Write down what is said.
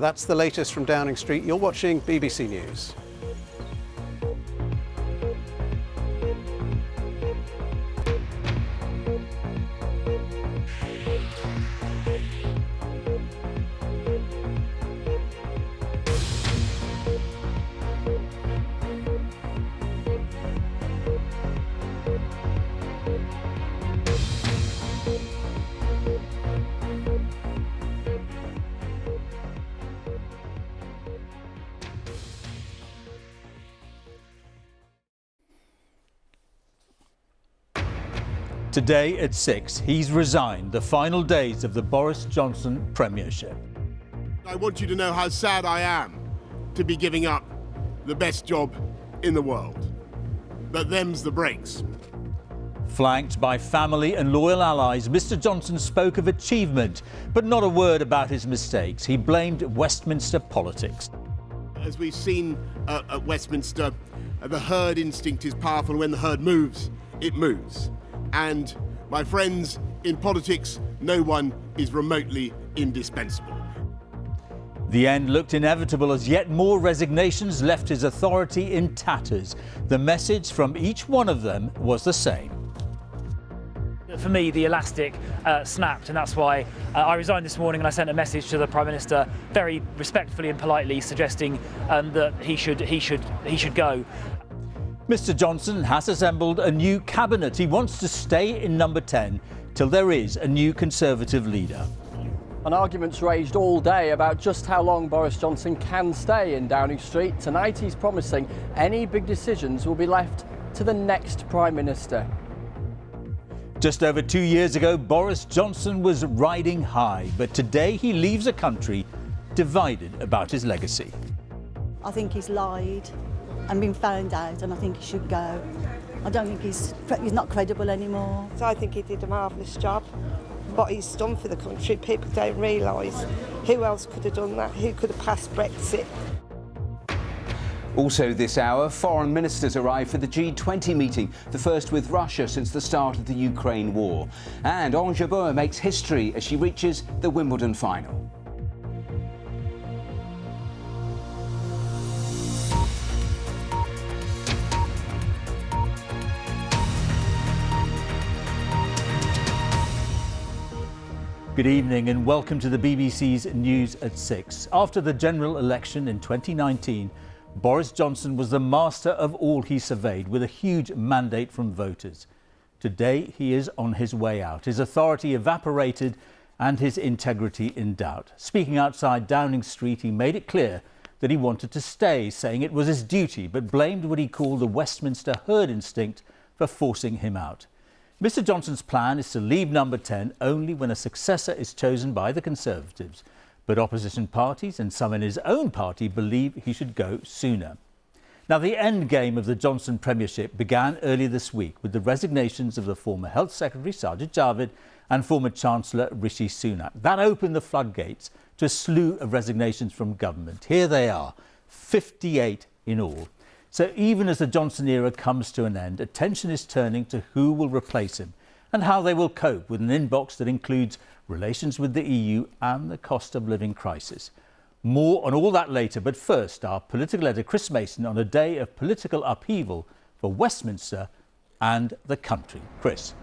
That's the latest from Downing Street. You're watching BBC News. Today at 6, he's resigned, the final days of the Boris Johnson premiership. I want you to know how sad I am to be giving up the best job in the world. But them's the breaks. Flanked by family and loyal allies, Mr Johnson spoke of achievement, but not a word about his mistakes. He blamed Westminster politics. As we've seen at Westminster, the herd instinct is powerful. When the herd moves, it moves. And my friends, in politics, no one is remotely indispensable. The end looked inevitable as yet more resignations left his authority in tatters. The message from each one of them was the same. For me, the elastic snapped, and that's why I resigned this morning, and I sent a message to the Prime Minister, very respectfully and politely, suggesting that he should go. Mr Johnson has assembled a new cabinet. He wants to stay in number 10 till there is a new Conservative leader. And arguments raged all day about just how long Boris Johnson can stay in Downing Street. Tonight he's promising any big decisions will be left to the next Prime Minister. Just over 2 years ago, Boris Johnson was riding high, but today he leaves a country divided about his legacy. I think he's lied and been found out, and I think he should go. I don't think he's not credible anymore. I think he did a marvellous job. What he's done for the country, people don't realise. Who else could have done that? Who could have passed Brexit? Also this hour, foreign ministers arrive for the G20 meeting, the first with Russia since the start of the Ukraine war. And Alagiah makes history as she reaches the Wimbledon final. Good evening and welcome to the BBC's News at 6. After the general election in 2019, Boris Johnson was the master of all he surveyed, with a huge mandate from voters. Today he is on his way out, his authority evaporated and his integrity in doubt. Speaking outside Downing Street, he made it clear that he wanted to stay, saying it was his duty, but blamed what he called the Westminster herd instinct for forcing him out. Mr Johnson's plan is to leave number 10 only when a successor is chosen by the Conservatives. But opposition parties and some in his own party believe he should go sooner. Now, the end game of the Johnson premiership began earlier this week with the resignations of the former Health Secretary Sajid Javid and former Chancellor Rishi Sunak. That opened the floodgates to a slew of resignations from government. Here they are, 58 in all. So even as the Johnson era comes to an end, attention is turning to who will replace him and how they will cope with an inbox that includes relations with the EU and the cost of living crisis. More on all that later, but first, our political editor Chris Mason on a day of political upheaval for Westminster and the country. Chris.